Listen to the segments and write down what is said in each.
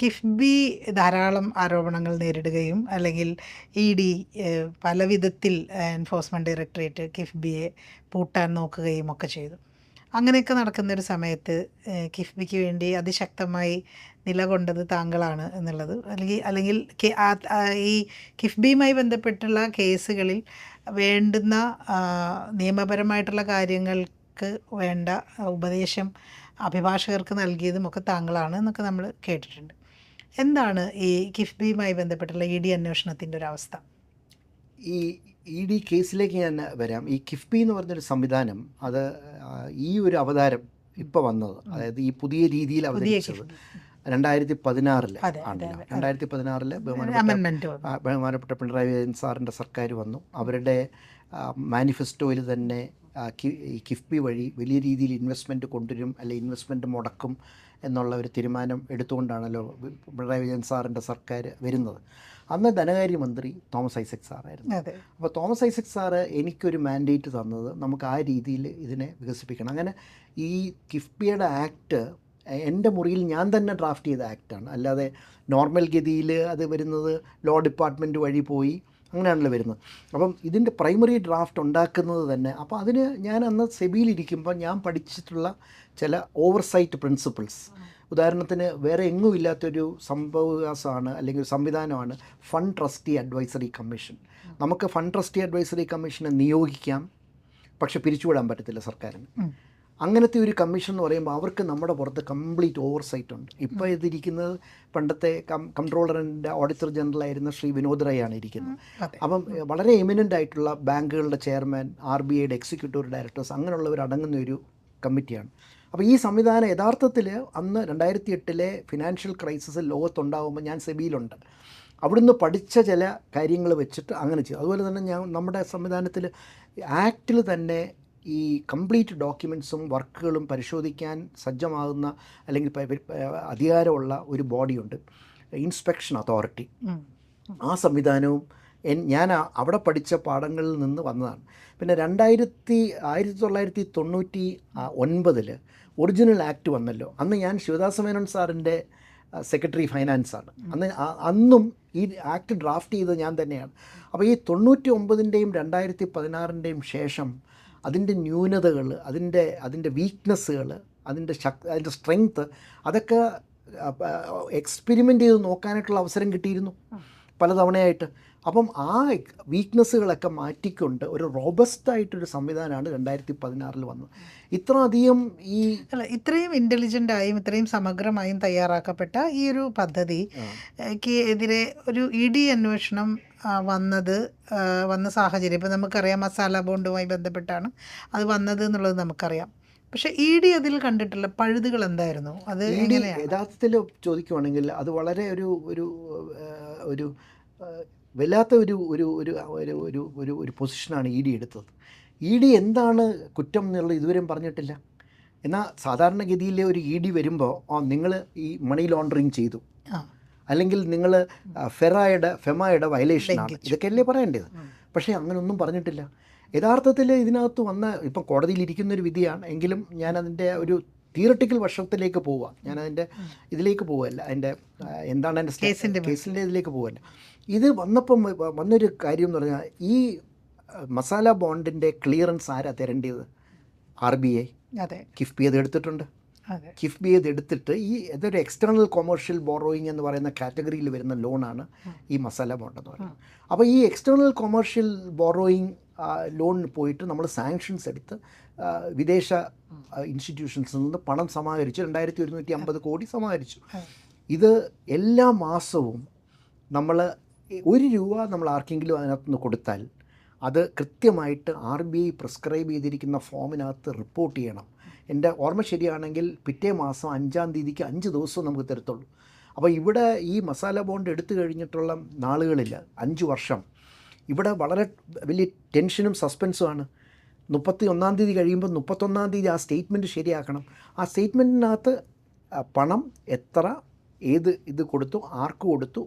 കിഫ്ബി ധാരാളം ആരോപണങ്ങൾ നേരിടുകയും അല്ലെങ്കിൽ ഇ ഡി പല വിധത്തിൽ എൻഫോഴ്സ്മെൻറ്റ് ഡയറക്ടറേറ്റ് കിഫ്ബിയെ പൂട്ടാൻ നോക്കുകയും ഒക്കെ ചെയ്തു. അങ്ങനെയൊക്കെ നടക്കുന്നൊരു സമയത്ത് കിഫ്ബിക്ക് വേണ്ടി അതിശക്തമായി നിലകൊണ്ടത് താങ്കളാണ് എന്നുള്ളത്, അല്ലെങ്കിൽ ഈ കിഫ്ബിയുമായി ബന്ധപ്പെട്ടുള്ള കേസുകളിൽ വേണ്ടുന്ന നിയമപരമായിട്ടുള്ള കാര്യങ്ങൾക്ക് വേണ്ട ഉപദേശം അഭിഭാഷകർക്ക് നൽകിയതും ഒക്കെ താങ്കളാണ് എന്നൊക്കെ നമ്മൾ കേട്ടിട്ടുണ്ട്. എന്താണ് ഈ കിഫ്ബിയുമായി ബന്ധപ്പെട്ടുള്ള ഇ ഡി അന്വേഷണത്തിൻ്റെ ഒരു അവസ്ഥ? ഈ ഇ ഡി കേസിലേക്ക് ഞാൻ വരാം. ഈ കിഫ്ബി എന്ന് പറഞ്ഞൊരു സംവിധാനം, അത് ഈ ഒരു അവതാരം ഇപ്പോൾ വന്നത്, അതായത് ഈ പുതിയ രീതിയിൽ അവതരിച്ചത് 2016 ആണല്ലോ. 2016 ബഹുമാനപ്പെട്ട പിണറായി വിജയൻ സാറിൻ്റെ സർക്കാർ വന്നു. അവരുടെ മാനിഫെസ്റ്റോയിൽ തന്നെ ഈ കിഫ്ബി വഴി വലിയ രീതിയിൽ ഇൻവെസ്റ്റ്മെൻറ്റ് കൊണ്ടുവരും, അല്ലെങ്കിൽ ഇൻവെസ്റ്റ്മെൻറ്റ് മുടക്കും എന്നുള്ള ഒരു തീരുമാനം എടുത്തുകൊണ്ടാണല്ലോ പിണറായി വിജയൻ സാറിൻ്റെ സർക്കാർ വരുന്നത്. അന്ന് ധനകാര്യമന്ത്രി തോമസ് ഐസക് സാറായിരുന്നു. അപ്പോൾ തോമസ് ഐസക് സാറ് എനിക്കൊരു മാൻഡേറ്റ് തന്നത് നമുക്ക് ആ രീതിയിൽ ഇതിനെ വികസിപ്പിക്കണം. അങ്ങനെ ഈ കിഫ്ബിയുടെ ആക്ട് എൻ്റെ മുറിയിൽ ഞാൻ തന്നെ ഡ്രാഫ്റ്റ് ചെയ്ത ആക്റ്റാണ്, അല്ലാതെ നോർമൽ ഗതിയിൽ അത് വരുന്നത് ലോ ഡിപ്പാർട്ട്മെൻറ്റ് വഴി പോയി അങ്ങനെയാണല്ലോ വരുന്നത്. അപ്പം ഇതിൻ്റെ പ്രൈമറി ഡ്രാഫ്റ്റ് ഉണ്ടാക്കുന്നത് തന്നെ, അപ്പോൾ അതിന് ഞാൻ അന്ന് സെബിയിലിരിക്കുമ്പോൾ ഞാൻ പഠിച്ചിട്ടുള്ള ചില ഓവർസൈറ്റ് പ്രിൻസിപ്പിൾസ്, ഉദാഹരണത്തിന് വേറെ എങ്ങും ഇല്ലാത്തൊരു സംഭവവികാസമാണ് അല്ലെങ്കിൽ സംവിധാനമാണ് ഫണ്ട് ട്രസ്റ്റി അഡ്വൈസറി കമ്മീഷൻ. നമുക്ക് ഫണ്ട് ട്രസ്റ്റി അഡ്വൈസറി കമ്മീഷനെ നിയോഗിക്കാം, പക്ഷെ പിരിച്ചുവിടാൻ പറ്റത്തില്ല സർക്കാരിന്. അങ്ങനത്തെ ഒരു കമ്മീഷൻ എന്ന് പറയുമ്പോൾ അവർക്ക് നമ്മുടെ പുറത്ത് കംപ്ലീറ്റ് ഓവർസൈറ്റ് ഉണ്ട്. ഇപ്പോൾ ഇതിരിക്കുന്നത് പണ്ടത്തെ കൺട്രോളറിൻ്റെ ഓഡിറ്റർ ജനറലായിരുന്ന ശ്രീ വിനോദ് റൈ ആണ് ഇരിക്കുന്നത്. അപ്പം വളരെ എമിനൻ്റ് ആയിട്ടുള്ള ബാങ്കുകളുടെ ചെയർമാൻ, RBIയുടെ എക്സിക്യൂട്ടീവ് ഡയറക്ടേഴ്സ്, അങ്ങനെയുള്ളവരടങ്ങുന്ന ഒരു കമ്മിറ്റിയാണ്. അപ്പോൾ ഈ സംവിധാനം യഥാർത്ഥത്തിൽ അന്ന് 2008 ഫിനാൻഷ്യൽ ക്രൈസിസ് ലോകത്തുണ്ടാകുമ്പോൾ ഞാൻ സെബിയിലുണ്ട്. അവിടുന്ന് പഠിച്ച ചില കാര്യങ്ങൾ വെച്ചിട്ട് അങ്ങനെ ചെയ്തു. അതുപോലെ തന്നെ നമ്മുടെ സംവിധാനത്തിൽ ആക്റ്റിൽ തന്നെ ഈ കംപ്ലീറ്റ് ഡോക്യുമെൻറ്റ്സും വർക്കുകളും പരിശോധിക്കാൻ സജ്ജമാകുന്ന അല്ലെങ്കിൽ അധികാരമുള്ള ഒരു ബോഡിയുണ്ട്, ഇൻസ്പെക്ഷൻ അതോറിറ്റി. ആ സംവിധാനവും ഞാൻ അവിടെ പഠിച്ച പാഠങ്ങളിൽ നിന്ന് വന്നതാണ്. പിന്നെ 1999 ഒറിജിനൽ ആക്ട് വന്നല്ലോ. അന്ന് ഞാൻ ശിവദാസ മേനോൻ സാറിൻ്റെ സെക്രട്ടറി ഫൈനാൻസാണ്. അന്നും ഈ ആക്ട് ഡ്രാഫ്റ്റ് ചെയ്തത് ഞാൻ തന്നെയാണ്. അപ്പോൾ ഈ 99-ൻ്റെയും 2016-ൻ്റെയും ശേഷം അതിൻ്റെ ന്യൂനതകൾ, അതിൻ്റെ വീക്ക്നെസ്സുകൾ, അതിൻ്റെ സ്ട്രെങ്ത്ത്, അതൊക്കെ എക്സ്പെരിമെൻ്റ് ചെയ്ത് നോക്കാനായിട്ടുള്ള അവസരം കിട്ടിയിരുന്നു പലതവണയായിട്ട്. അപ്പം ആ വീക്ക്നെസ്സുകളൊക്കെ മാറ്റിക്കൊണ്ട് ഒരു റോബസ്റ്റായിട്ടൊരു സംവിധാനമാണ് 2016 വന്നത്. ഇത്രയും ഇൻ്റലിജൻ്റായും ഇത്രയും സമഗ്രമായും തയ്യാറാക്കപ്പെട്ട ഈ ഒരു പദ്ധതിക്ക് എതിരെ ഒരു ഇ ഡി അന്വേഷണം വന്ന സാഹചര്യം ഇപ്പോൾ നമുക്കറിയാം. മസാല ബോണ്ടുമായി ബന്ധപ്പെട്ടാണ് അത് വന്നത് എന്നുള്ളത് നമുക്കറിയാം. പക്ഷേ ഇ ഡി അതിൽ കണ്ടിട്ടുള്ള പഴുതുകൾ എന്തായിരുന്നു? അത് യഥാർത്ഥത്തിൽ ചോദിക്കുവാണെങ്കിൽ അത് വളരെ ഒരു വല്ലാത്ത ഒരു പൊസിഷനാണ് ഇ ഡി എടുത്തത്. ഇ ഡി എന്താണ് കുറ്റം എന്നുള്ളത് ഇതുവരെയും പറഞ്ഞിട്ടില്ല. എന്നാൽ സാധാരണഗതിയിൽ ഒരു ഇ ഡി വരുമ്പോൾ നിങ്ങൾ ഈ മണി ലോണ്ടറിങ് ചെയ്തു, അല്ലെങ്കിൽ നിങ്ങൾ ഫെമയുടെ വയലേഷനാണ്, ഇതൊക്കെയല്ലേ പറയേണ്ടത്. പക്ഷേ അങ്ങനെയൊന്നും പറഞ്ഞിട്ടില്ല. യഥാർത്ഥത്തിൽ ഇതിനകത്ത് ഇപ്പം കോടതിയിലിരിക്കുന്നൊരു വിധിയാണ് എങ്കിലും ഞാനതിൻ്റെ ഒരു തിയറട്ടിക്കൽ വശത്തിലേക്ക് പോവുക, ഞാനതിൻ്റെ ഇതിലേക്ക് പോവുകയല്ല, അതിൻ്റെ എന്താണ് എൻ്റെ കേസിൻ്റെ ഇതിലേക്ക് പോവുകയല്ല. ഇത് വന്നൊരു കാര്യം എന്ന് പറഞ്ഞാൽ, ഈ മസാല ബോണ്ടിൻ്റെ ക്ലിയറൻസ് ആരാ തരേണ്ടത്? RBI. കിഫ്ബി അത് എടുത്തിട്ടുണ്ട്. കിഫ്ബി അത് എടുത്തിട്ട് ഇതൊരു എക്സ്റ്റേണൽ കൊമേഴ്ഷ്യൽ ബോറോയിങ് എന്ന് പറയുന്ന കാറ്റഗറിയിൽ വരുന്ന ലോണാണ് ഈ മസാല ബോണ്ട് എന്ന് പറയുന്നത്. അപ്പോൾ ഈ എക്സ്റ്റേണൽ കൊമേഴ്ഷ്യൽ ബോറോയിങ് ലോണിന് പോയിട്ട് നമ്മൾ സാങ്ഷൻസ് എടുത്ത് വിദേശ ഇൻസ്റ്റിറ്റ്യൂഷൻസിൽ നിന്ന് പണം സമാഹരിച്ചു. 2150 കോടി സമാഹരിച്ചു. ഇത് എല്ലാ മാസവും നമ്മൾ ₹1 നമ്മൾ ആർക്കെങ്കിലും അതിനകത്തുനിന്ന് കൊടുത്താൽ അത് കൃത്യമായിട്ട് RBI പ്രിസ്ക്രൈബ് ചെയ്തിരിക്കുന്ന ഫോമിനകത്ത് റിപ്പോർട്ട് ചെയ്യണം. എൻ്റെ ഓർമ്മ ശരിയാണെങ്കിൽ പിറ്റേ മാസം 5-ാം തീയതിക്ക് 5 ദിവസവും നമുക്ക് തരത്തുള്ളൂ. അപ്പോൾ ഇവിടെ ഈ മസാല ബോണ്ട് എടുത്തു കഴിഞ്ഞിട്ടുള്ള നാളുകളിൽ 5 വർഷം ഇവിടെ വളരെ വലിയ ടെൻഷനും സസ്പെൻസുമാണ്. 31-ാം തീയതി കഴിയുമ്പോൾ 31-ാം തീയതി ആ സ്റ്റേറ്റ്മെൻറ്റ് ശരിയാക്കണം. ആ സ്റ്റേറ്റ്മെൻറ്റിനകത്ത് പണം എത്ര, ഏത് ഇത് കൊടുത്തു, ആർക്ക് കൊടുത്തു,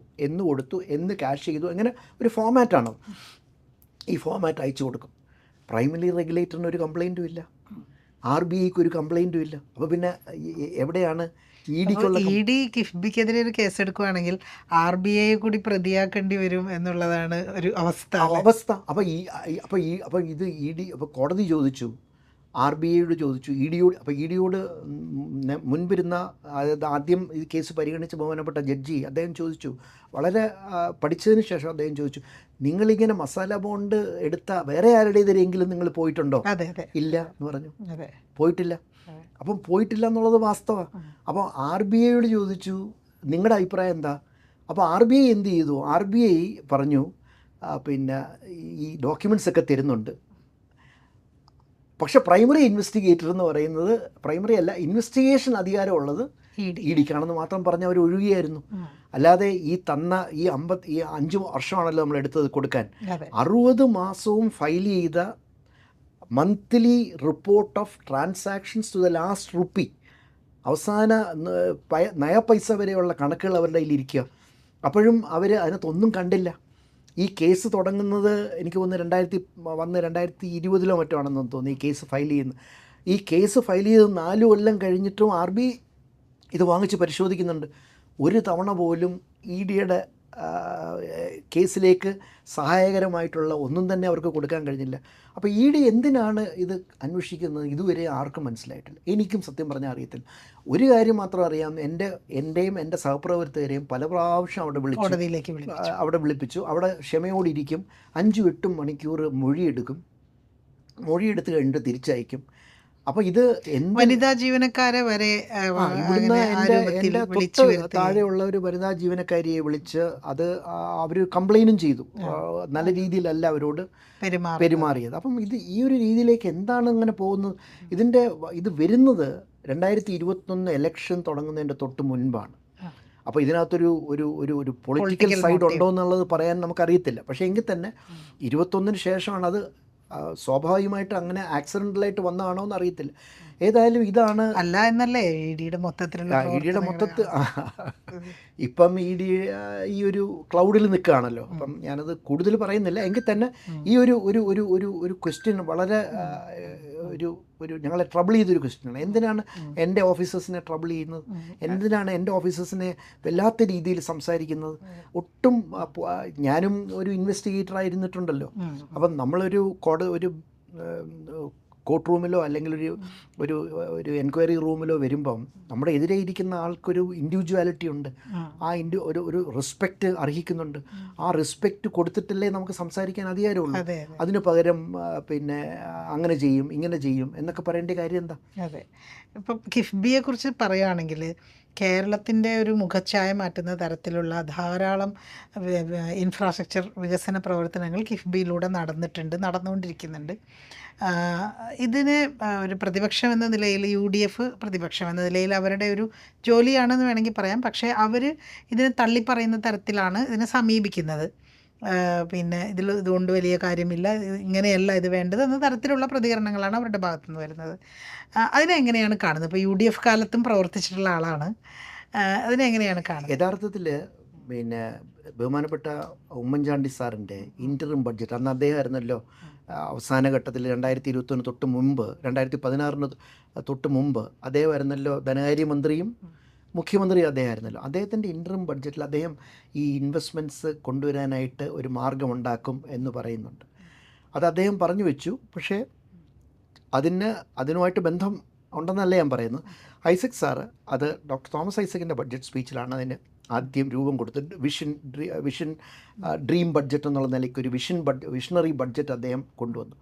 എന്ന് ക്യാഷ് ചെയ്തു, അങ്ങനെ ഒരു ഫോമാറ്റാണ്. ഈ ഫോമാറ്റ് അയച്ചു കൊടുക്കും. പ്രൈമറി റെഗുലേറ്ററിന് ഒരു കംപ്ലയിൻറ്റും ഇല്ല. RBIക്ക് ഒരു കംപ്ലൈൻറ്റും ഇല്ല. അപ്പോൾ പിന്നെ എവിടെയാണ് ഇ ഡിക്കുള്ള ഇ ഡി കിഫ്ബിക്കെതിരെ ഒരു കേസെടുക്കുകയാണെങ്കിൽ RBI കൂടി പ്രതിയാക്കേണ്ടി വരും എന്നുള്ളതാണ് ഒരു അവസ്ഥ. അവസ്ഥ? അപ്പോൾ ഇത് ഇ ഡി, അപ്പോൾ കോടതി ചോദിച്ചു, RBIയോട് ചോദിച്ചു, ഇ ഡിയോട്. അപ്പോൾ ഇ ഡിയോട് മുൻപിരുന്ന, അതായത് ആദ്യം ഈ കേസ് പരിഗണിച്ച ബഹുമാനപ്പെട്ട ജഡ്ജി അദ്ദേഹം ചോദിച്ചു, വളരെ പഠിച്ചതിന് ശേഷം അദ്ദേഹം ചോദിച്ചു, നിങ്ങളിങ്ങനെ മസാല ബോണ്ട് എടുത്ത വേറെ ആരുടേതെങ്കിലും നിങ്ങൾ പോയിട്ടുണ്ടോ? ഇല്ല എന്ന് പറഞ്ഞു. പോയിട്ടില്ല. അപ്പം പോയിട്ടില്ല എന്നുള്ളത് വാസ്തവമാണ്. അപ്പോൾ RBIയോട് ചോദിച്ചു, നിങ്ങളുടെ അഭിപ്രായം എന്താ? അപ്പോൾ RBI എന്ത് ചെയ്തു? RBI പറഞ്ഞു, പിന്നെ ഈ ഡോക്യുമെൻറ്റ്സ് ഒക്കെ തരുന്നുണ്ട്, പക്ഷെ പ്രൈമറി ഇൻവെസ്റ്റിഗേറ്റർ എന്ന് പറയുന്നത്, പ്രൈമറി അല്ല, ഇൻവെസ്റ്റിഗേഷൻ അധികാരമുള്ളത് ഇ ഡിക്കാണെന്ന് മാത്രം പറഞ്ഞ് അവർ ഒഴിയുകയായിരുന്നു. അല്ലാതെ ഈ 5 വർഷമാണല്ലോ നമ്മൾ എടുത്തത് കൊടുക്കാൻ, 60 മാസവും ഫയൽ ചെയ്ത monthly report of transactions to the last rupee, അവസാന നയ പൈസ വരെയുള്ള കണക്കുകൾ അവരുടെ കയ്യിലിരിക്കുക. അപ്പോഴും അവർ അതിനകത്തൊന്നും കണ്ടില്ല. ഈ കേസ് തുടങ്ങുന്നത് എനിക്ക് തോന്നുന്നു 2020 മറ്റോ ആണെന്ന് തോന്നുന്നു ഈ കേസ് ഫയൽ ചെയ്യുന്നത്. ഈ കേസ് ഫയൽ ചെയ്ത് 4 കൊല്ലം കഴിഞ്ഞിട്ടും RBI ഇത് വാങ്ങിച്ച് പരിശോധിക്കുന്നുണ്ട്. ഒരു തവണ പോലും ഇ ഡിയുടെ കേസിലേക്ക് സഹായകരമായിട്ടുള്ള ഒന്നും തന്നെ അവർക്ക് കൊടുക്കാൻ കഴിഞ്ഞില്ല. അപ്പോൾ ഇ ഡി എന്തിനാണ് ഇത് അന്വേഷിക്കുന്നത് ഇതുവരെ ആർക്കും മനസ്സിലായിട്ടില്ല. എനിക്കും സത്യം പറഞ്ഞാൽ അറിയത്തില്ല. ഒരു കാര്യം മാത്രം അറിയാം, എൻ്റെയും എൻ്റെ സഹപ്രവർത്തകരെയും പല പ്രാവശ്യം അവിടെ വിളിപ്പിച്ചു. അവിടെ ക്ഷമയോടിരിക്കും, 5-8 മണിക്കൂർ മൊഴിയെടുക്കും, മൊഴിയെടുത്ത് കഴിഞ്ഞിട്ട് തിരിച്ചയക്കും. അപ്പോൾ ഇത് വനിതാ ജീവനക്കാരെ വരെ ഇവിടുന്ന് എൻ്റെ തൊട്ട് താഴെയുള്ള ഒരു വനിതാ ജീവനക്കാരിയെ വിളിച്ച് അവർ കംപ്ലൈൻറ്റും ചെയ്തു, നല്ല രീതിയിലല്ല അവരോട് പെരുമാറിയത്. അപ്പം ഈ ഒരു രീതിയിലേക്ക് എന്താണ് ഇങ്ങനെ പോകുന്നത്? ഇത് വരുന്നത് 2021 ഇലക്ഷൻ തുടങ്ങുന്നതിൻ്റെ തൊട്ട് മുൻപാണ്. അപ്പോൾ ഇതിനകത്തൊരു ഒരു പൊളിറ്റിക്കൽ സൈഡ് ഉണ്ടോ എന്നുള്ളത് പറയാൻ നമുക്കറിയത്തില്ല. പക്ഷേ എങ്കിൽ തന്നെ 21 ശേഷമാണ് അത് സ്വാഭാവികമായിട്ട് അങ്ങനെ ആക്സിഡൻ്റലായിട്ട് വന്നതാണോ എന്ന് അറിയത്തില്ല. ഏതായാലും ഇതാണ് അല്ല എന്നല്ലേ ഇ ഡിയുടെ മൊത്തത്തിൽ ഇപ്പം ഇ ഡി ഈ ഒരു ക്ലൗഡിൽ നിൽക്കുകയാണല്ലോ. അപ്പം ഞാനത് കൂടുതൽ പറയുന്നില്ല. എങ്കിൽ തന്നെ ഈ ഒരു ക്വസ്റ്റ്യൻ വളരെ ഞങ്ങളെ ട്രബിൾ ചെയ്തൊരു ക്വസ്റ്റ്യനാണ്. എന്തിനാണ് എൻ്റെ ഓഫീസേഴ്സിനെ ട്രബിൾ ചെയ്യുന്നത്? എന്തിനാണ് എൻ്റെ ഓഫീസേഴ്സിനെ വല്ലാത്ത രീതിയിൽ സംസാരിക്കുന്നത്? ഒട്ടും ഞാനും ഒരു ഇൻവെസ്റ്റിഗേറ്റർ ആയിരുന്നിട്ടുണ്ടല്ലോ. അപ്പം നമ്മളൊരു കോർട്ട് റൂമിലോ അല്ലെങ്കിൽ ഒരു എൻക്വയറി റൂമിലോ വരുമ്പം നമ്മുടെ എതിരെ ഇരിക്കുന്ന ആൾക്കൊരു ഇൻഡിവിജ്വാലിറ്റി ഉണ്ട്, ഒരു റെസ്പെക്റ്റ് അർഹിക്കുന്നുണ്ട്. ആ റെസ്പെക്റ്റ് കൊടുത്തിട്ടല്ലേ നമുക്ക് സംസാരിക്കാൻ അധികാരമുള്ളൂ. അതിന് പകരം പിന്നെ അങ്ങനെ ചെയ്യും ഇങ്ങനെ ചെയ്യും എന്നൊക്കെ പറയേണ്ട കാര്യം എന്താ? അതെ, ഇപ്പം കിഫ്ബിയെ കുറിച്ച് പറയുകയാണെങ്കിൽ കേരളത്തിൻ്റെ ഒരു മുഖച്ഛായ മാറ്റുന്ന തരത്തിലുള്ള ധാരാളം ഇൻഫ്രാസ്ട്രക്ചർ വികസന പ്രവർത്തനങ്ങൾ കിഫ്ബിയിലൂടെ നടന്നുകൊണ്ടിരിക്കുന്നുണ്ട്. ഇതിന് ഒരു പ്രതിപക്ഷം എന്ന നിലയിൽ UDF പ്രതിപക്ഷം എന്ന നിലയിൽ അവരുടെ ഒരു ജോലിയാണെന്ന് വേണമെങ്കിൽ പറയാം. പക്ഷേ അവർ ഇതിനെ തള്ളിപ്പറയുന്ന തരത്തിലാണ് ഇതിനെ സമീപിക്കുന്നത്. പിന്നെ ഇതുകൊണ്ട് വലിയ കാര്യമില്ല, ഇങ്ങനെയല്ല ഇത് വേണ്ടത് എന്ന തരത്തിലുള്ള പ്രതികരണങ്ങളാണ് അവരുടെ ഭാഗത്തുനിന്ന് വരുന്നത്. അതിനെങ്ങനെയാണ് കാണുന്നത്? ഇപ്പോൾ UDF കാലത്തും പ്രവർത്തിച്ചിട്ടുള്ള ആളാണ്, അതിനെങ്ങനെയാണ് കാണുന്നത്? യഥാർത്ഥത്തിൽ പിന്നെ ബഹുമാനപ്പെട്ട ഉമ്മൻചാണ്ടി സാറിൻ്റെ ഇൻ്ററിം ബഡ്ജറ്റ്, അന്ന് അദ്ദേഹമായിരുന്നല്ലോ അവസാന ഘട്ടത്തിൽ 2021 തൊട്ട് മുമ്പ്, 2016 തൊട്ട് മുമ്പ് അദ്ദേഹമായിരുന്നല്ലോ ധനകാര്യമന്ത്രിയും മുഖ്യമന്ത്രിയും അദ്ദേഹമായിരുന്നല്ലോ. അദ്ദേഹത്തിൻ്റെ ഇൻ്ററിം ബഡ്ജറ്റിൽ അദ്ദേഹം ഈ ഇൻവെസ്റ്റ്മെൻറ്റ്സ് കൊണ്ടുവരാനായിട്ട് ഒരു മാർഗമുണ്ടാക്കും എന്ന് പറയുന്നുണ്ട്. അത് അദ്ദേഹം പറഞ്ഞു വെച്ചു. പക്ഷേ അതിനുമായിട്ട് ബന്ധം ഉണ്ടെന്നല്ല ഞാൻ പറയുന്നത്. ഐസക് സാറ് അത് ഡോക്ടർ തോമസ് ഐസക്കിൻ്റെ ബഡ്ജറ്റ് സ്പീച്ചിലാണ് അതിന് ആദ്യം രൂപം കൊടുത്തിട്ട് വിഷൻ ഡ്രീം ബഡ്ജറ്റ് എന്നുള്ള നിലയ്ക്ക് ഒരു വിഷണറി ബഡ്ജറ്റ് അദ്ദേഹം കൊണ്ടുവന്നു.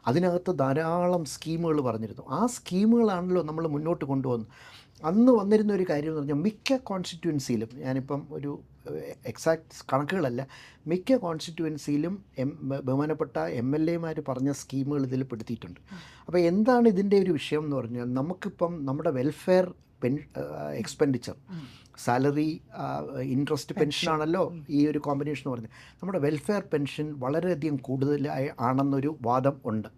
അതിനകത്ത് ധാരാളം സ്കീമുകൾ പറഞ്ഞിരുന്നു. ആ സ്കീമുകളാണല്ലോ നമ്മൾ മുന്നോട്ട് കൊണ്ടുവന്നത്. അന്ന് വന്നിരുന്ന ഒരു കാര്യം എന്ന് പറഞ്ഞാൽ മിക്ക കോൺസ്റ്റിറ്റ്യുവൻസിയിലും, ഞാനിപ്പം ഒരു എക്സാക്ട് കണക്കുകളല്ല, മിക്ക കോൺസ്റ്റിറ്റ്യുവൻസിയിലും ബഹുമാനപ്പെട്ട MLA മാർ പറഞ്ഞ സ്കീമുകൾ ഇതിൽ പെടുത്തിയിട്ടുണ്ട്. അപ്പോൾ എന്താണ് ഇതിൻ്റെ ഒരു വിഷയം എന്ന് പറഞ്ഞാൽ, നമുക്കിപ്പം നമ്മുടെ വെൽഫെയർ എക്സ്പെൻഡിച്ചർ, സാലറി, ഇൻട്രസ്റ്റ്, പെൻഷനാണല്ലോ ഈ ഒരു കോമ്പിനേഷൻ എന്ന് പറഞ്ഞത്. നമ്മുടെ വെൽഫെയർ പെൻഷൻ വളരെയധികം കൂടുതലായി ആണെന്നൊരു വാദം ഉണ്ട്.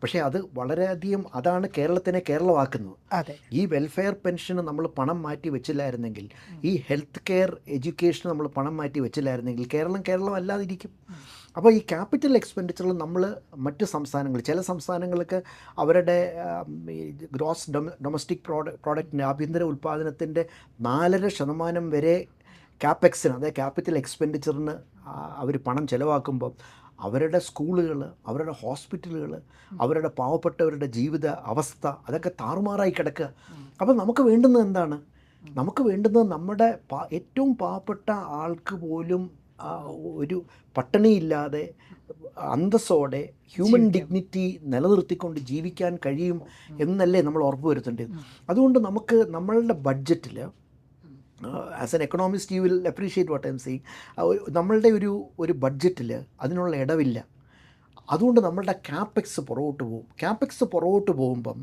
പക്ഷേ അത് വളരെയധികം, അതാണ് കേരളത്തിനെ കേരളമാക്കുന്നത്. ഈ വെൽഫെയർ പെൻഷന് നമ്മൾ പണം മാറ്റി വെച്ചില്ലായിരുന്നെങ്കിൽ, ഈ ഹെൽത്ത് കെയർ എഡ്യൂക്കേഷന് നമ്മൾ പണം മാറ്റി വെച്ചില്ലായിരുന്നെങ്കിൽ കേരളം അല്ലാതിരിക്കും. അപ്പോൾ ഈ ക്യാപിറ്റൽ എക്സ്പെൻഡിച്ചറിൽ നമ്മൾ മറ്റ് സംസ്ഥാനങ്ങൾ, ചില സംസ്ഥാനങ്ങൾക്ക് അവരുടെ ഗ്രോസ് ഡൊമസ്റ്റിക് പ്രോഡക്റ്റിൻ്റെ ആഭ്യന്തര ഉൽപ്പാദനത്തിൻ്റെ 4.5% വരെ ക്യാപെക്സിന്, അതായത് ക്യാപിറ്റൽ എക്സ്പെൻഡിച്ചറിന് അവർ പണം ചിലവാക്കുമ്പോൾ അവരുടെ സ്കൂളുകൾ, അവരുടെ ഹോസ്പിറ്റലുകൾ, അവരുടെ പാവപ്പെട്ടവരുടെ ജീവിത അവസ്ഥ അതൊക്കെ താറുമാറായി കിടക്കുക. അപ്പോൾ നമുക്ക് വേണ്ടുന്നത് എന്താണ്? നമുക്ക് വേണ്ടുന്നത് നമ്മുടെ ഏറ്റവും പാവപ്പെട്ട ആൾക്ക് പോലും ഒരു പട്ടിണിയില്ലാതെ അന്തസ്സോടെ ഹ്യൂമൻ ഡിഗ്നിറ്റി നിലനിർത്തിക്കൊണ്ട് ജീവിക്കാൻ കഴിയും എന്നല്ലേ നമ്മൾ ഉറപ്പുവരുത്തേണ്ടത്. അതുകൊണ്ട് നമുക്ക് നമ്മളുടെ ബഡ്ജറ്റിൽ, as an economist you will appreciate what I am saying, നമ്മളുടെ ഒരു ബഡ്ജറ്റിൽ അതിനുള്ള ഇടവില്ല. അതുകൊണ്ട് നമ്മളുടെ ക്യാപെക്സ് പുറകോട്ട് പോകും. ക്യാപെക്സ് പുറകോട്ട് പോകുമ്പം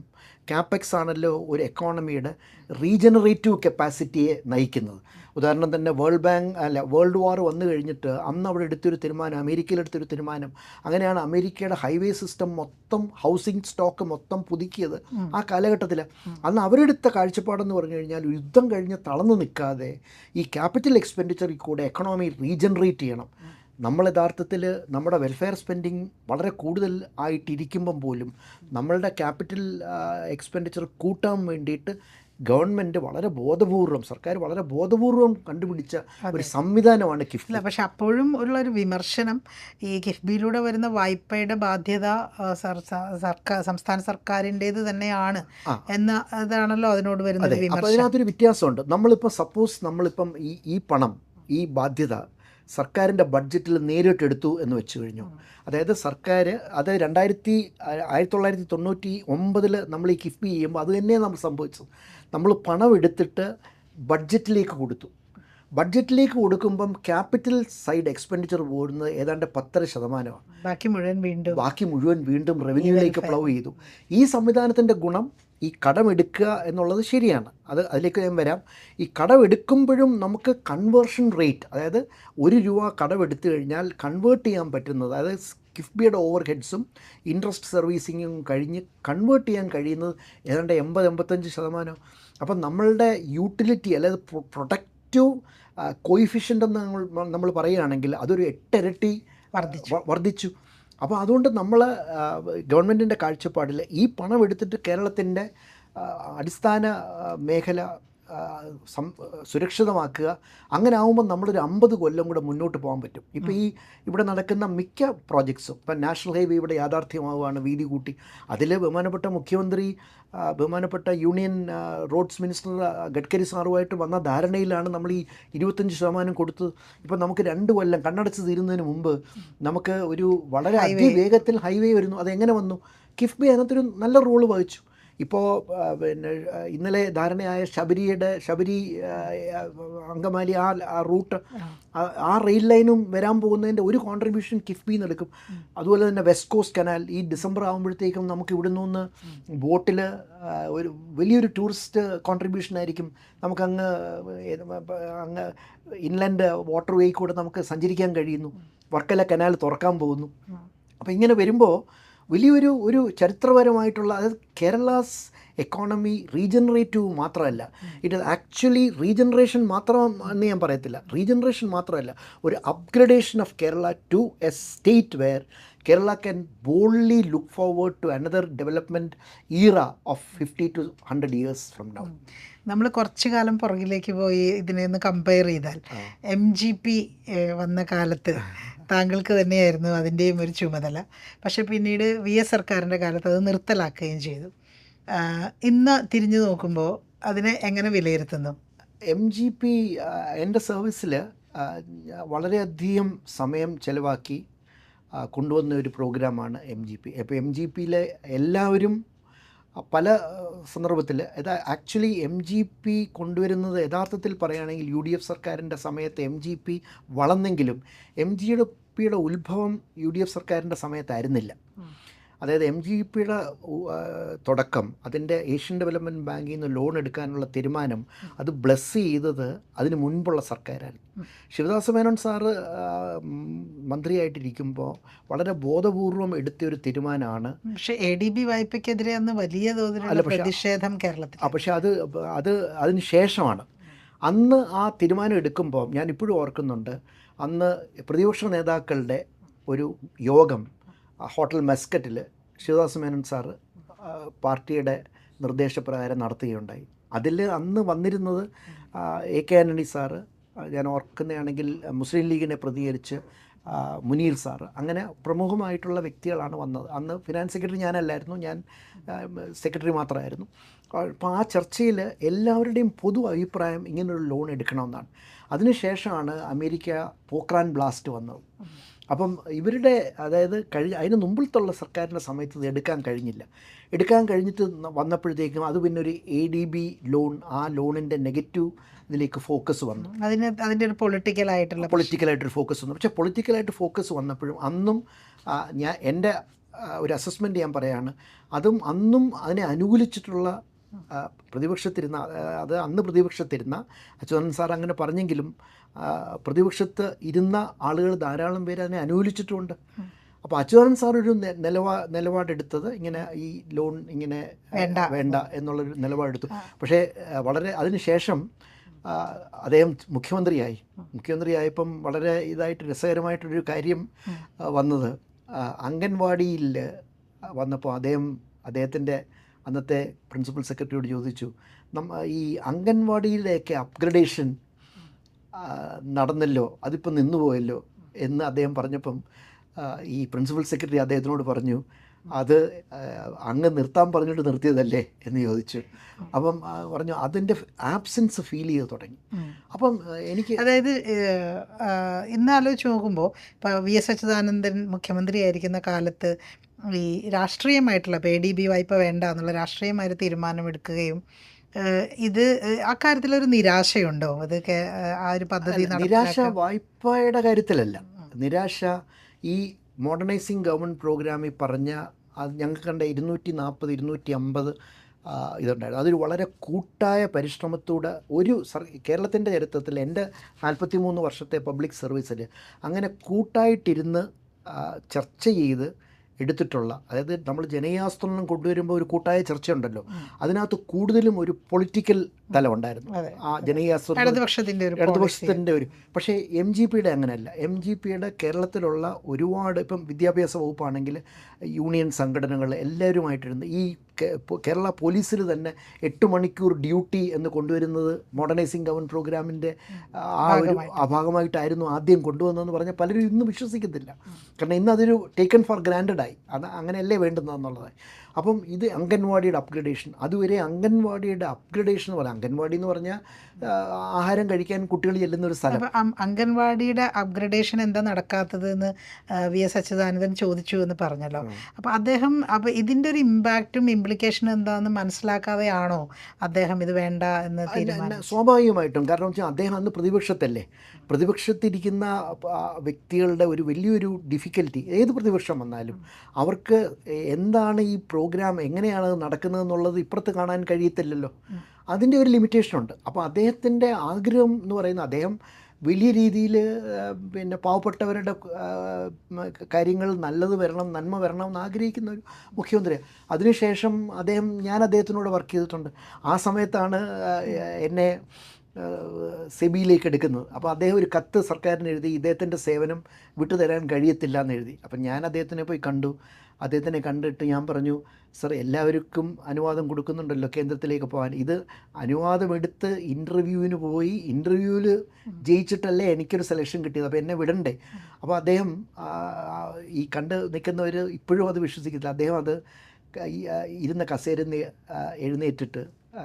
ക്യാപെക്സ് ആണല്ലോ ഒരു എക്കോണമിയുടെ റീജനറേറ്റീവ് കപ്പാസിറ്റിയെ നയിക്കുന്നത്. ഉദാഹരണം തന്നെ വേൾഡ് വാർ വന്നു കഴിഞ്ഞിട്ട് അന്ന് അവിടെ എടുത്തൊരു തീരുമാനം, അമേരിക്കയിലെടുത്തൊരു തീരുമാനം, അങ്ങനെയാണ് അമേരിക്കയുടെ ഹൈവേ സിസ്റ്റം മൊത്തം, ഹൗസിംഗ് സ്റ്റോക്ക് മൊത്തം പുതുക്കിയത് ആ കാലഘട്ടത്തിൽ. അന്ന് അവരെടുത്ത കാഴ്ചപ്പാടെന്ന് പറഞ്ഞു കഴിഞ്ഞാൽ യുദ്ധം കഴിഞ്ഞ് തളർന്നു നിൽക്കാതെ ഈ ക്യാപിറ്റൽ എക്സ്പെൻഡിച്ചറിൽ കൂടെ എക്കണോമി റീജനറേറ്റ് ചെയ്യണം. നമ്മൾ യഥാർത്ഥത്തിൽ നമ്മുടെ വെൽഫെയർ സ്പെൻഡിങ് വളരെ കൂടുതൽ ആയിട്ടിരിക്കുമ്പം പോലും നമ്മളുടെ ക്യാപിറ്റൽ എക്സ്പെൻഡിച്ചർ കൂട്ടാൻ വേണ്ടിയിട്ട് ഗവൺമെൻറ് വളരെ ബോധപൂർവം, സർക്കാർ വളരെ ബോധപൂർവം കണ്ടുപിടിച്ച ഒരു സംവിധാനമാണ് കിഫ്ബി. പക്ഷെ അപ്പോഴും ഉള്ളൊരു വിമർശനം ഈ കിഫ്ബിയിലൂടെ വരുന്ന വായ്പയുടെ ബാധ്യത സംസ്ഥാന സർക്കാരിൻ്റേത് തന്നെയാണ് എന്നതാണല്ലോ അതിനോട് വരുന്ന വിമർശനം. അപ്പോൾ അതിനകത്തൊരു വ്യത്യാസമുണ്ട്. നമ്മളിപ്പോൾ സപ്പോസ് നമ്മളിപ്പം ഈ പണം, ഈ ബാധ്യത സർക്കാരിൻ്റെ ബഡ്ജറ്റിൽ നേരിട്ടെടുത്തു എന്ന് വെച്ച് കഴിഞ്ഞു. അതായത് സർക്കാർ, അതായത് 1999 നമ്മൾ ഈ കിഫ്ബി ചെയ്യുമ്പോൾ അത് തന്നെയാണ് നമ്മൾ സംഭവിച്ചത്. നമ്മൾ പണം എടുത്തിട്ട് ബഡ്ജറ്റിലേക്ക് കൊടുത്തു. ബഡ്ജറ്റിലേക്ക് കൊടുക്കുമ്പം ക്യാപിറ്റൽ സൈഡ് എക്സ്പെൻഡിച്ചർ പോകുന്നത് ഏതാണ്ട് 10%. ബാക്കി മുഴുവൻ വീണ്ടും റവന്യൂവിലേക്ക് ഫ്ലോ ചെയ്തു. ഈ സംവിധാനത്തിൻ്റെ ഗുണം, ഈ കടമെടുക്കുക എന്നുള്ളത് ശരിയാണ്, അതിലേക്ക് ഞാൻ വരാം. ഈ കടമെടുക്കുമ്പോഴും നമുക്ക് കൺവേർഷൻ റേറ്റ്, അതായത് ₹1 കടമെടുത്തു കഴിഞ്ഞാൽ കൺവേർട്ട് ചെയ്യാൻ പറ്റുന്നത്, അതായത് കിഫ്ബിയുടെ ഓവർ ഹെഡ്സും ഇൻട്രസ്റ്റ് സർവീസിങ്ങും കഴിഞ്ഞ് കൺവേർട്ട് ചെയ്യാൻ കഴിയുന്നത് ഏതാണ്ട് 80-85%. അപ്പം നമ്മളുടെ യൂട്ടിലിറ്റി, അതായത് പ്രൊഡക്റ്റീവ് കോയിഫിഷ്യൻ്റ് എന്ന് നമ്മൾ പറയുകയാണെങ്കിൽ അതൊരു 8 ഇരട്ടി വർദ്ധിച്ചു. അപ്പോൾ അതുകൊണ്ട് നമ്മൾ ഗവൺമെൻറ്റിൻ്റെ കാഴ്ചപ്പാടിൽ ഈ പണം എടുത്തിട്ട് കേരളത്തിൻ്റെ അടിസ്ഥാന മേഖല സുരക്ഷിതമാക്കുക. അങ്ങനെ ആകുമ്പോൾ നമ്മളൊരു 50 കൊല്ലം കൂടെ മുന്നോട്ട് പോകാൻ പറ്റും. ഇപ്പോൾ ഇവിടെ നടക്കുന്ന മിക്ക പ്രോജക്ട്സും, ഇപ്പം നാഷണൽ ഹൈവേ ഇവിടെ യാഥാർത്ഥ്യമാവുകയാണ്, വീതി കൂട്ടി. അതിൽ ബഹുമാനപ്പെട്ട മുഖ്യമന്ത്രി, ബഹുമാനപ്പെട്ട യൂണിയൻ റോഡ്സ് മിനിസ്റ്റർ ഗഡ്കരി സാറുമായിട്ട് വന്ന ധാരണയിലാണ് നമ്മൾ ഈ 25% കൊടുത്തത്. ഇപ്പം നമുക്ക് 2 കൊല്ലം കണ്ണടച്ച് തീരുന്നതിന് മുമ്പ് നമുക്ക് ഒരു വളരെ അതിവേഗത്തിൽ ഹൈവേ വരുന്നു. അതെങ്ങനെ വന്നു? കിഫ്ബി അതിനകത്തൊരു നല്ല റോള് വഹിച്ചു. ഇപ്പോൾ പിന്നെ ഇന്നലെ ധാരണയായ ശബരി അങ്കമാലി ആ റൂട്ട്, ആ റെയിൽ ലൈനും വരാൻ പോകുന്നതിൻ്റെ ഒരു കോൺട്രിബ്യൂഷൻ കിഫ്ബിയിൽ നിന്ന് എടുക്കും. അതുപോലെ തന്നെ വെസ്റ്റ് കോസ്റ്റ് കനാൽ ഈ ഡിസംബർ ആകുമ്പോഴത്തേക്കും നമുക്ക് ഇവിടെ നിന്ന് ബോട്ടിൽ ഒരു വലിയൊരു ടൂറിസ്റ്റ് കോൺട്രിബ്യൂഷൻ ആയിരിക്കും. നമുക്കങ്ങ് ഇൻലാൻഡ് വാട്ടർ വേ കൂടെ നമുക്ക് സഞ്ചരിക്കാൻ കഴിയുന്നു. വർക്കല കനാൽ തുറക്കാൻ പോകുന്നു. അപ്പോൾ ഇങ്ങനെ വരുമ്പോൾ വലിയൊരു ചരിത്രപരമായിട്ടുള്ള, അതായത് കേരളാസ് എക്കോണമി റീജനറേറ്റീവ് മാത്രമല്ല, ഇറ്റ് ഇസ് ആക്ച്വലി റീജനറേഷൻ മാത്രം എന്ന് ഞാൻ പറയത്തില്ല. റീജനറേഷൻ മാത്രമല്ല, ഒരു upgradation of Kerala to a state where Kerala can boldly look forward to another development era of 50 to 100 years from now. നമ്മൾ കുറച്ചു കാലം പുറകിലേക്ക് പോയി ഇതിനെ ഒന്ന് കമ്പയർ ചെയ്താൽ, MGP വന്ന കാലത്ത് താങ്കൾക്ക് തന്നെയായിരുന്നു അതിൻ്റെയും ഒരു ചുമതല. പക്ഷെ പിന്നീട് VS സർക്കാരിൻ്റെ കാലത്ത് അത് നിർത്തലാക്കുകയും ചെയ്തു. ഇന്ന് തിരിഞ്ഞു നോക്കുമ്പോൾ അതിനെ എങ്ങനെ വിലയിരുത്തുന്നു? MGP എൻ്റെ സർവീസിൽ വളരെയധികം സമയം ചിലവാക്കി കൊണ്ടുവന്ന ഒരു പ്രോഗ്രാമാണ് MGP. അപ്പോൾ MGPയിലെ എല്ലാവരും പല സന്ദർഭത്തിൽ, ആക്ച്വലി MGP കൊണ്ടുവരുന്നത് യഥാർത്ഥത്തിൽ പറയുകയാണെങ്കിൽ UDF സർക്കാരിൻ്റെ സമയത്ത് MGP വളർന്നെങ്കിലും MGPയുടെ ഉത്ഭവം UDF സർക്കാരിൻ്റെ സമയത്തായിരുന്നില്ല. അതായത് MGPയുടെ തുടക്കം, അതിൻ്റെ ഏഷ്യൻ ഡെവലപ്മെൻറ്റ് ബാങ്കിൽ നിന്ന് ലോൺ എടുക്കാനുള്ള തീരുമാനം അത് ബ്ലെസ് ചെയ്തത് അതിന് മുൻപുള്ള സർക്കാരായിരുന്നു. ശിവദാസ മേനോൻ സാറ് മന്ത്രിയായിട്ടിരിക്കുമ്പോൾ വളരെ ബോധപൂർവം എടുത്തൊരു തീരുമാനമാണ്. പക്ഷേ ADB വായ്പയ്ക്കെതിരെ അന്ന് വലിയ തോതിലുള്ള പ്രതിഷേധം കേരളത്തിൽ. പക്ഷേ അതിന് ശേഷമാണ്. അന്ന് ആ തീരുമാനം എടുക്കുമ്പോൾ ഞാൻ ഇപ്പോഴും ഓർക്കുന്നുണ്ട്, അന്ന് പ്രതിപക്ഷ നേതാക്കളുടെ ഒരു യോഗം ഹോട്ടൽ മസ്കറ്റിൽ ശിവദാസ് മേനോൻ സാറ് പാർട്ടിയുടെ നിർദ്ദേശപ്രകാരം നടത്തുകയുണ്ടായി. അതിൽ അന്ന് വന്നിരുന്നത് AK ആൻ്റണി സാറ്, ഞാൻ ഓർക്കുന്നതാണെങ്കിൽ മുസ്ലിം ലീഗിനെ പ്രതികരിച്ച് മുനീർ സാറ്, അങ്ങനെ പ്രമുഖമായിട്ടുള്ള വ്യക്തികളാണ് വന്നത്. അന്ന് ഫിനാൻസ് സെക്രട്ടറി ഞാനല്ലായിരുന്നു, ഞാൻ സെക്രട്ടറി മാത്രമായിരുന്നു. അപ്പോൾ ആ ചർച്ചയിൽ എല്ലാവരുടെയും പൊതു അഭിപ്രായം ഇങ്ങനൊരു ലോൺ എടുക്കണമെന്നാണ്. അതിനുശേഷമാണ് അമേരിക്ക പോക്രാൻ ബ്ലാസ്റ്റ് വന്നത്. അപ്പം ഇവരുടെ അതായത് അതിന് മുമ്പിലത്തുള്ള സർക്കാരിൻ്റെ സമയത്ത് ഇത് എടുക്കാൻ കഴിഞ്ഞിട്ട് വന്നപ്പോഴത്തേക്കും അത് പിന്നെ ഒരു ADB ലോൺ, ആ ലോണിൻ്റെ നെഗറ്റീവ് ഇതിലേക്ക് ഫോക്കസ് വന്നു. അതിൻ്റെ ഒരു പൊളിറ്റിക്കലായിട്ടൊരു ഫോക്കസ് വന്നു. പക്ഷേ പൊളിറ്റിക്കലായിട്ട് ഫോക്കസ് വന്നപ്പോഴും അന്നും എൻ്റെ ഒരു അസസ്മെൻറ്റ് ഞാൻ പറയാണ്, അന്നും അതിനെ അനുകൂലിച്ചിട്ടുള്ള അന്ന് പ്രതിപക്ഷത്തിരുന്ന അച്യുതാനന്ദൻ സാർ അങ്ങനെ പറഞ്ഞെങ്കിലും പ്രതിപക്ഷത്ത് ഇരുന്ന ആളുകൾ ധാരാളം പേര് അതിനെ അനുകൂലിച്ചിട്ടുമുണ്ട്. അപ്പോൾ അച്യുതാനന്ദൻ സാർ ഒരു നിലപാടെടുത്തത് ഇങ്ങനെ ഈ ലോൺ ഇങ്ങനെ വേണ്ട എന്നുള്ളൊരു നിലപാടെടുത്തു. പക്ഷേ അതിന് ശേഷം അദ്ദേഹം മുഖ്യമന്ത്രിയായപ്പം വളരെ രസകരമായിട്ടൊരു കാര്യം വന്നത്, അംഗൻവാടിയിൽ വന്നപ്പോൾ അദ്ദേഹത്തിൻ്റെ അന്നത്തെ പ്രിൻസിപ്പൽ സെക്രട്ടറിയോട് ചോദിച്ചു, ഈ അംഗൻവാടിയിലേക്ക് അപ്ഗ്രഡേഷൻ നടന്നല്ലോ, അതിപ്പോൾ നിന്നുപോയല്ലോ എന്ന് അദ്ദേഹം പറഞ്ഞപ്പം ഈ പ്രിൻസിപ്പൽ സെക്രട്ടറി അദ്ദേഹത്തിനോട് പറഞ്ഞു, അത് അങ്ങ് നിർത്താൻ പറഞ്ഞിട്ട് നിർത്തിയതല്ലേ എന്ന് ചോദിച്ചു. അപ്പം പറഞ്ഞു അതിൻ്റെ ആബ്സെൻസ് ഫീൽ ചെയ്ത് തുടങ്ങി. അപ്പം എനിക്ക് അതായത് ഇന്ന് ആലോചിച്ച് നോക്കുമ്പോൾ ഇപ്പോൾ VS അച്യുതാനന്ദൻ മുഖ്യമന്ത്രി ആയിരിക്കുന്ന കാലത്ത് ഈ രാഷ്ട്രീയമായിട്ടുള്ള ADB വായ്പ വേണ്ട എന്നുള്ള രാഷ്ട്രീയമായ തീരുമാനമെടുക്കുകയും ഇത് അക്കാര്യത്തിലൊരു നിരാശയുണ്ടോ? അത് ആ ഒരു പദ്ധതി നിരാശ വായ്പയുടെ കാര്യത്തിലല്ല, നിരാശ ഈ മോഡേണൈസിങ് ഗവൺമെൻറ് പ്രോഗ്രാമിൽ പറഞ്ഞ ഞങ്ങൾക്ക് കണ്ട 240, 250 ഇതുണ്ടായിരുന്നു. അതൊരു വളരെ കൂട്ടായ പരിശ്രമത്തോടെ കേരളത്തിൻ്റെ ചരിത്രത്തിൽ എൻ്റെ 43 വർഷത്തെ പബ്ലിക് സർവീസിൽ അങ്ങനെ കൂട്ടായിട്ടിരുന്ന് ചർച്ച ചെയ്ത് എടുത്തിട്ടുള്ള, അതായത് നമ്മൾ ജനകീയാസൂത്രണം കൊണ്ടുവരുമ്പോൾ ഒരു കൂട്ടായ ചർച്ചയുണ്ടല്ലോ, അതിനകത്ത് കൂടുതലും ഒരു പൊളിറ്റിക്കൽ തലമുണ്ടായിരുന്നു. ആ ഇടതുപക്ഷത്തിൻ്റെ ഒരു പക്ഷേ MGPയുടെ അങ്ങനെയല്ല. MGPയുടെ കേരളത്തിലുള്ള ഒരുപാട്, ഇപ്പം വിദ്യാഭ്യാസ വകുപ്പാണെങ്കിൽ യൂണിയൻ സംഘടനകൾ എല്ലാവരുമായിട്ടിരുന്ന് ഈ കേരള പോലീസിൽ തന്നെ 8 മണിക്കൂർ ഡ്യൂട്ടി എന്ന് കൊണ്ടുവരുന്നത് മോഡേണൈസിങ് ഗവൺമെൻറ് പ്രോഗ്രാമിൻ്റെ ഭാഗമായിട്ടായിരുന്നു ആദ്യം കൊണ്ടുവന്നതെന്ന് പറഞ്ഞാൽ പലരും ഇന്ന് വിശ്വസിക്കത്തില്ല. കാരണം ഇന്ന് അതൊരു ടേക്കൺ ഫോർ ഗ്രാൻഡഡായി, അത് അങ്ങനെയല്ലേ വേണ്ടുന്നതെന്നുള്ളതായി. അപ്പം ഇത് അംഗൻവാടിയുടെ അപ്ഗ്രഡേഷൻ, അതുവരെ അംഗൻവാടിയുടെ അപ്ഗ്രഡേഷൻ എന്ന് പറയാം. അംഗൻവാടി എന്ന് പറഞ്ഞാൽ ആഹാരം കഴിക്കാൻ കുട്ടികൾ ചെല്ലുന്ന ഒരു സ്ഥലം. അംഗൻവാടിയുടെ അപ്ഗ്രഡേഷൻ എന്താ നടക്കാത്തത് എന്ന് VS അച്യുതാനന്ദൻ ചോദിച്ചു എന്ന് പറഞ്ഞല്ലോ. അപ്പോൾ ഇതിൻ്റെ ഒരു ഇമ്പാക്റ്റും ഇംപ്ലിക്കേഷനും എന്താണെന്ന് മനസ്സിലാക്കാതെയാണോ അദ്ദേഹം ഇത് വേണ്ട എന്ന് തീരുമാനം? സ്വാഭാവികമായിട്ടും. കാരണം വെച്ചാൽ അദ്ദേഹം അന്ന് പ്രതിപക്ഷത്തിരിക്കുന്ന വ്യക്തികളുടെ ഒരു വലിയൊരു ഡിഫിക്കൽറ്റി, ഏത് പ്രതിപക്ഷം വന്നാലും അവർക്ക് എന്താണ് ഈ പ്രോഗ്രാം എങ്ങനെയാണ് നടക്കുന്നതെന്നുള്ളത് ഇപ്പുറത്ത് കാണാൻ കഴിയത്തില്ലല്ലോ. അതിൻ്റെ ഒരു ലിമിറ്റേഷനുണ്ട്. അപ്പോൾ അദ്ദേഹത്തിൻ്റെ ആഗ്രഹം എന്ന് പറയുന്നത്, അദ്ദേഹം വലിയ രീതിയിൽ പിന്നെ പാവപ്പെട്ടവരുടെ കാര്യങ്ങൾ നല്ലത് വരണം, നന്മ വരണം എന്ന് ആഗ്രഹിക്കുന്ന ഒരു മുഖ്യമന്ത്രിയാണ്. അതിനുശേഷം ഞാൻ അദ്ദേഹത്തിനോട് വർക്ക് ചെയ്തിട്ടുണ്ട്. ആ സമയത്താണ് എന്നെ സെബിയിലേക്ക് എടുക്കുന്നത്. അപ്പോൾ അദ്ദേഹം ഒരു കത്ത് സർക്കാരിന് എഴുതി, ഇദ്ദേഹത്തിൻ്റെ സേവനം വിട്ടുതരാൻ കഴിയത്തില്ല എന്ന് എഴുതി. അപ്പം ഞാൻ അദ്ദേഹത്തിനെ പോയി കണ്ടു. അദ്ദേഹത്തിനെ കണ്ടിട്ട് ഞാൻ പറഞ്ഞു, സർ എല്ലാവർക്കും അനുവാദം കൊടുക്കുന്നുണ്ടല്ലോ കേന്ദ്രത്തിലേക്ക് പോകാൻ, ഇത് അനുവാദമെടുത്ത് ഇൻ്റർവ്യൂവിന് പോയി, ഇൻ്റർവ്യൂവിൽ ജയിച്ചിട്ടല്ലേ എനിക്കൊരു സെലക്ഷൻ കിട്ടിയത്, അപ്പോൾ എന്നെ വിടണ്ടേ. അപ്പോൾ അദ്ദേഹം ഈ കണ്ട് നിൽക്കുന്നവർ ഇപ്പോഴും അത് വിശ്വസിക്കത്തില്ല. അദ്ദേഹം അത് ഇരുന്ന കസേരന്ന് എഴുന്നേറ്റിട്ട്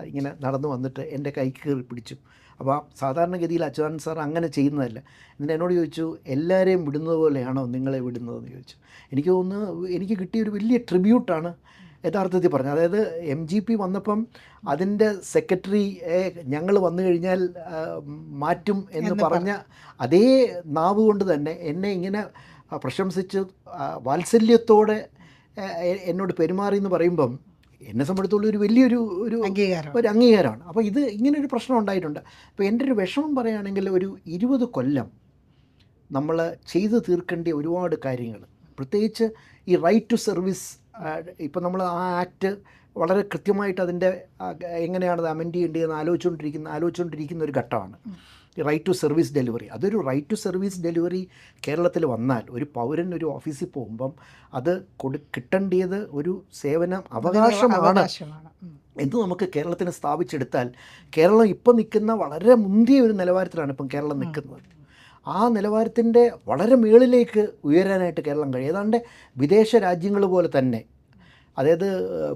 ഇങ്ങനെ നടന്നു വന്നിട്ട് എൻ്റെ കൈക്ക് കയറി പിടിച്ചു. അപ്പോൾ സാധാരണഗതിയിൽ അച്യുതാനന്ദൻ സാർ അങ്ങനെ ചെയ്യുന്നതല്ല. എന്നിട്ട് എന്നോട് ചോദിച്ചു, എല്ലാവരെയും വിടുന്നത് പോലെയാണോ നിങ്ങളെ വിടുന്നതെന്ന് ചോദിച്ചു. എനിക്ക് തോന്നുന്നു എനിക്ക് കിട്ടിയൊരു വലിയ ട്രിബ്യൂട്ടാണ് യഥാർത്ഥത്തിൽ പറഞ്ഞത്. അതായത് MGP വന്നപ്പം അതിൻ്റെ സെക്രട്ടറിയെ ഞങ്ങൾ വന്നു കഴിഞ്ഞാൽ മാറ്റും എന്ന് പറഞ്ഞ അതേ നാവ് കൊണ്ട് തന്നെ എന്നെ ഇങ്ങനെ പ്രശംസിച്ച് വാത്സല്യത്തോടെ എന്നോട് പെരുമാറി എന്ന് പറയുമ്പം എന്നെ സംബന്ധിച്ചുള്ള ഒരു വലിയൊരു അംഗീകാരമാണ്. അപ്പോൾ ഇത് ഇങ്ങനൊരു പ്രശ്നം ഉണ്ടായിട്ടുണ്ട്. അപ്പോൾ എൻ്റെ ഒരു വിഷമം പറയുകയാണെങ്കിൽ ഒരു 20 കൊല്ലം നമ്മൾ ചെയ്തു തീർക്കേണ്ട ഒരുപാട് കാര്യങ്ങൾ, പ്രത്യേകിച്ച് ഈ റൈറ്റ് ടു സർവീസ്, ഇപ്പോൾ നമ്മൾ ആ ആക്ട് വളരെ കൃത്യമായിട്ട് അതിൻ്റെ എങ്ങനെയാണ് അത് അമെൻഡ് ചെയ്യേണ്ടതെന്ന് ആലോചിച്ചുകൊണ്ടിരിക്കുന്ന ഒരു ഘട്ടമാണ്. Right to service delivery. അതൊരു റൈറ്റ് ടു സർവീസ് ഡെലിവറി കേരളത്തിൽ വന്നാൽ ഒരു പൗരൻ ഒരു ഓഫീസിൽ പോകുമ്പം അത് കിട്ടേണ്ടത് ഒരു സേവന അവകാശമാണ് എന്ന് നമുക്ക് കേരളത്തിന് സ്ഥാപിച്ചെടുത്താൽ കേരളം ഇപ്പം നിൽക്കുന്ന വളരെ മുന്തിയ ഒരു നിലവാരത്തിലാണ് ഇപ്പം കേരളം നിൽക്കുന്നത്. ആ നിലവാരത്തിൻ്റെ വളരെ മുകളിലേക്ക് ഉയരാനായിട്ട് കേരളം കഴിയും. ഏതാണ്ട് വിദേശ രാജ്യങ്ങൾ പോലെ തന്നെ. അതായത്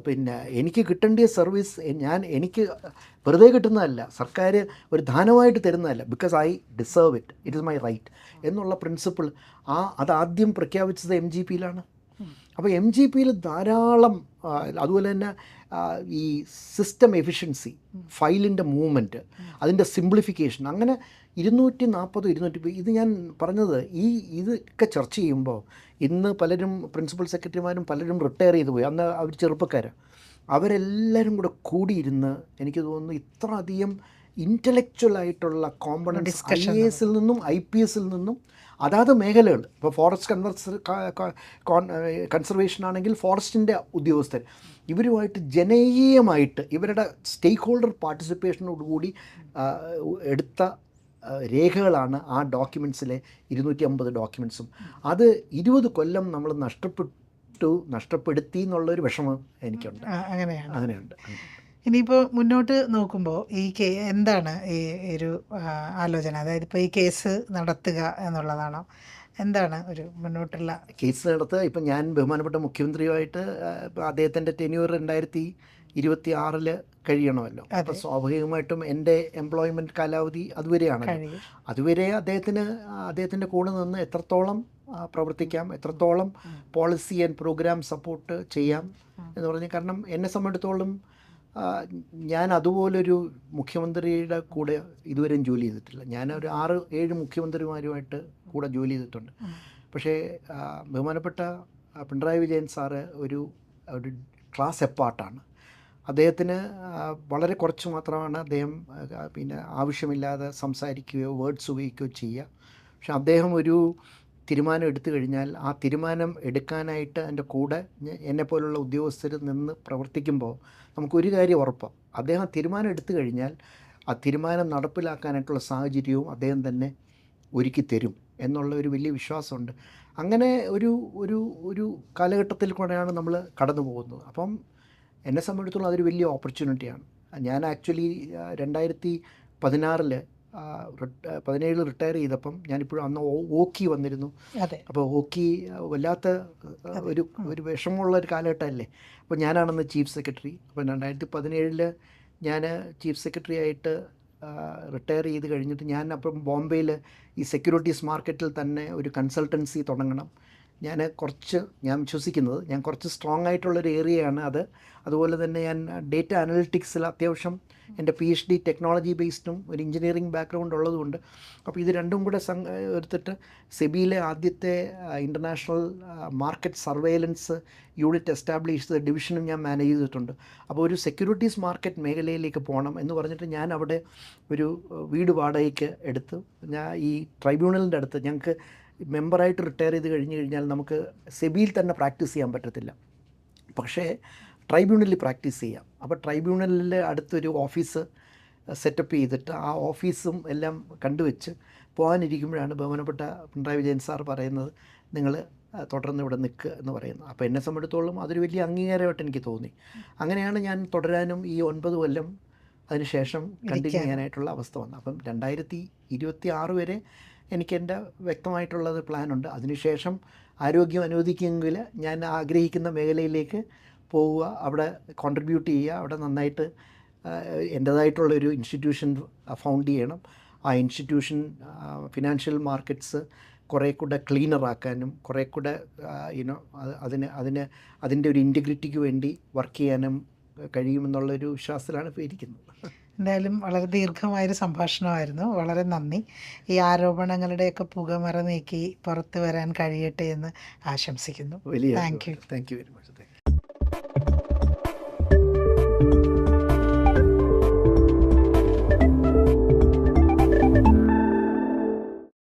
പിന്നെ എനിക്ക് കിട്ടേണ്ട സർവീസ് എനിക്ക് വെറുതെ കിട്ടുന്നതല്ല, സർക്കാർ ഒരു ദാനമായിട്ട് തരുന്നതല്ല, because I deserve it, it is my right എന്നുള്ള പ്രിൻസിപ്പിൾ അതാദ്യം പ്രഖ്യാപിച്ചത് MGPയിലാണ്. അപ്പോൾ MGPയിൽ ധാരാളം അതുപോലെ തന്നെ ഈ സിസ്റ്റം എഫിഷ്യൻസി, ഫയലിൻ്റെ മൂവ്മെൻറ്റ്, അതിൻ്റെ സിംപ്ലിഫിക്കേഷൻ, അങ്ങനെ 240 ഇത് ഞാൻ പറഞ്ഞത് ഇതൊക്കെ ചർച്ച ചെയ്യുമ്പോൾ ഇന്ന് പലരും പ്രിൻസിപ്പൽ സെക്രട്ടറിമാരും പലരും റിട്ടയർ ചെയ്തു പോയി. അന്ന് അവർ ചെറുപ്പക്കാരാണ്. അവരെല്ലാവരും കൂടെ കൂടിയിരുന്ന് എനിക്ക് തോന്നുന്നു ഇത്ര അധികം ഇൻ്റലക്ച്വലായിട്ടുള്ള കോമ്പണൻസ് IAS നിന്നും IPS നിന്നും അതാത് മേഖലകൾ, ഇപ്പോൾ ഫോറസ്റ്റ് കൺസർവേഷൻ ആണെങ്കിൽ ഫോറസ്റ്റിൻ്റെ ഉദ്യോഗസ്ഥർ ഇവരുമായിട്ട് ജനകീയമായിട്ട് ഇവരുടെ സ്റ്റേക്ക് ഹോൾഡർ പാർട്ടിസിപ്പേഷനോടുകൂടി എടുത്ത രേഖകളാണ് ആ ഡോക്യുമെൻറ്റ്സിലെ 250 ഡോക്യുമെൻറ്റ്സും. അത് 20 കൊല്ലം നമ്മൾ നഷ്ടപ്പെടുത്തി എന്നുള്ളൊരു വിഷമം എനിക്കുണ്ട്. അങ്ങനെയുണ്ട്. ഇനിയിപ്പോൾ മുന്നോട്ട് നോക്കുമ്പോൾ എന്താണ് ഈ ഒരു ആലോചന? അതായത് ഇപ്പോൾ ഈ കേസ് നടത്തുക എന്നുള്ളതാണോ? എന്താണ് ഒരു മുന്നോട്ടുള്ള കേസ് നടത്തുക? ഇപ്പം ഞാൻ ബഹുമാനപ്പെട്ട മുഖ്യമന്ത്രിയുമായിട്ട് അദ്ദേഹത്തിൻ്റെ ടെന്യൂർ 2026 കഴിയണമല്ലോ. അപ്പോൾ സ്വാഭാവികമായിട്ടും എൻ്റെ എംപ്ലോയ്മെൻറ്റ് കാലാവധി അതുവരെയാണ്. അതുവരെ അദ്ദേഹത്തിൻ്റെ കൂടെ നിന്ന് എത്രത്തോളം പ്രവർത്തിക്കാം, എത്രത്തോളം പോളിസി ആൻഡ് പ്രോഗ്രാം സപ്പോർട്ട് ചെയ്യാം എന്ന് പറഞ്ഞ്, കാരണം എന്നെ സംബന്ധിച്ചിടത്തോളം ഞാൻ അതുപോലൊരു മുഖ്യമന്ത്രിയുടെ കൂടെ ഇതുവരെയും ജോലി ചെയ്തിട്ടില്ല. ഞാനൊരു 6-7 മുഖ്യമന്ത്രിമാരുമായിട്ട് കൂടെ ജോലി ചെയ്തിട്ടുണ്ട്. പക്ഷേ ബഹുമാനപ്പെട്ട പിണറായി വിജയൻ സാറ് ഒരു ക്ലാസ് എപ്പാർട്ടാണ്. അദ്ദേഹത്തിന് വളരെ കുറച്ച് മാത്രമാണ് അദ്ദേഹം ആവശ്യമില്ലാതെ സംസാരിക്കുകയോ വേർഡ്സ് ഉപയോഗിക്കുകയോ ചെയ്യുക. പക്ഷെ അദ്ദേഹം ഒരു തീരുമാനം എടുത്തു കഴിഞ്ഞാൽ ആ തീരുമാനം എടുക്കാനായിട്ട് എൻ്റെ കൂടെ എന്നെപ്പോലുള്ള ഉദ്യോഗസ്ഥർ നിന്ന് പ്രവർത്തിക്കുമ്പോൾ നമുക്കൊരു കാര്യം ഉറപ്പാണ്, അദ്ദേഹം തീരുമാനം എടുത്തു കഴിഞ്ഞാൽ ആ തീരുമാനം നടപ്പിലാക്കാനായിട്ടുള്ള സാഹചര്യവും അദ്ദേഹം തന്നെ ഒരുക്കി തരും എന്നുള്ള ഒരു വലിയ വിശ്വാസമുണ്ട്. അങ്ങനെ ഒരു കാലഘട്ടത്തിൽ കൂടെയാണ് നമ്മൾ കടന്നു പോകുന്നത്. അപ്പം എന്നെ സംബന്ധിച്ചിടത്തോളം അതൊരു വലിയ ഓപ്പർച്യൂണിറ്റിയാണ്. ഞാൻ ആക്ച്വലി 2017 റിട്ടയർ ചെയ്തപ്പം ഞാനിപ്പോഴും അന്ന് ഓക്കി വന്നിരുന്നു. അപ്പോൾ ഓക്കി വല്ലാത്ത ഒരു വിഷമമുള്ള ഒരു കാലഘട്ടമല്ലേ. അപ്പോൾ ഞാനാണെന്ന് ചീഫ് സെക്രട്ടറി. അപ്പോൾ 2017 ഞാൻ ചീഫ് സെക്രട്ടറി ആയിട്ട് റിട്ടയർ ചെയ്ത് കഴിഞ്ഞിട്ട് ഞാൻ അപ്പം ബോംബെയിൽ ഈ സെക്യൂരിറ്റീസ് മാർക്കറ്റിൽ തന്നെ ഒരു കൺസൾട്ടൻസി തുടങ്ങണം. ഞാൻ വിശ്വസിക്കുന്നത് ഞാൻ കുറച്ച് സ്ട്രോങ് ആയിട്ടുള്ളൊരു ഏരിയയാണ് അത്. അതുപോലെ തന്നെ ഞാൻ ഡേറ്റ അനലിറ്റിക്സിൽ അത്യാവശ്യം എൻ്റെ PhD ടെക്നോളജി ബേസ്ഡും ഒരു എഞ്ചിനീയറിംഗ് ബാക്ക്ഗ്രൗണ്ട് ഉള്ളതുകൊണ്ട്, അപ്പോൾ ഇത് രണ്ടും കൂടെ എടുത്തിട്ട് സെബിയിലെ ആദ്യത്തെ international market surveillance unit establish ചെയ്ത ഡിവിഷനും ഞാൻ മാനേജ് ചെയ്തിട്ടുണ്ട്. അപ്പോൾ ഒരു സെക്യൂരിറ്റീസ് മാർക്കറ്റ് മേഖലയിലേക്ക് പോകണം എന്ന് പറഞ്ഞിട്ട് ഞാൻ അവിടെ ഒരു വീട് വാടകയ്ക്ക് എടുത്ത്, ഞാൻ ഈ ട്രൈബ്യൂണലിൻ്റെ അടുത്ത്, ഞങ്ങൾക്ക് മെമ്പറായിട്ട് റിട്ടയർ ചെയ്ത് കഴിഞ്ഞാൽ നമുക്ക് സെബിയിൽ തന്നെ പ്രാക്ടീസ് ചെയ്യാൻ പറ്റത്തില്ല, പക്ഷേ ട്രൈബ്യൂണലിൽ പ്രാക്ടീസ് ചെയ്യാം. അപ്പോൾ ട്രൈബ്യൂണലിൽ അടുത്തൊരു ഓഫീസ് സെറ്റപ്പ് ചെയ്തിട്ട് ആ ഓഫീസും എല്ലാം കണ്ടുവച്ച് പോകാനിരിക്കുമ്പോഴാണ് ബഹുമാനപ്പെട്ട പിണറായി വിജയൻ സാർ പറയുന്നത്, നിങ്ങൾ തുടർന്ന് ഇവിടെ നിൽക്കുക എന്ന് പറയുന്നത്. അപ്പോൾ എന്നെ സംബന്ധിച്ചിടത്തോളം അതൊരു വലിയ അംഗീകാരമായിട്ട് എനിക്ക് തോന്നി. അങ്ങനെയാണ് ഞാൻ തുടരാനും ഈ 9 കൊല്ലം അതിനുശേഷം കണ്ടിന്യൂ ചെയ്യാനായിട്ടുള്ള അവസ്ഥ വന്നത്. അപ്പം 2026 വരെ എനിക്ക് എൻ്റെ വ്യക്തമായിട്ടുള്ളത് പ്ലാനുണ്ട്. അതിനുശേഷം ആരോഗ്യം അനുവദിക്കുമെങ്കിൽ ഞാൻ ആഗ്രഹിക്കുന്ന മേഖലയിലേക്ക് പോവുക, അവിടെ കോൺട്രിബ്യൂട്ട് ചെയ്യുക, അവിടെ നന്നായിട്ട് എൻ്റേതായിട്ടുള്ളൊരു ഇൻസ്റ്റിറ്റ്യൂഷൻ ഫൗണ്ട് ചെയ്യണം. ആ ഇൻസ്റ്റിറ്റ്യൂഷൻ ഫിനാൻഷ്യൽ മാർക്കറ്റ്സ് കുറേ കൂടെ ക്ലീനറാക്കാനും കുറേ കൂടെ അതിൻ്റെ ഒരു ഇൻറ്റഗ്രിറ്റിക്ക് വേണ്ടി വർക്ക് ചെയ്യാനും കഴിയുമെന്നുള്ളൊരു വിശ്വാസത്തിലാണ് ഇപ്പോൾ ഇരിക്കുന്നത്. എന്തായാലും വളരെ ദീർഘമായൊരു സംഭാഷണമായിരുന്നു. വളരെ നന്ദി. ഈ ആരോപണങ്ങളുടെയൊക്കെ പുകമറ നീക്കി പുറത്തു വരാൻ കഴിയട്ടെ എന്ന് ആശംസിക്കുന്നു. വലിയ താങ്ക് യു വെരി മച്ച്.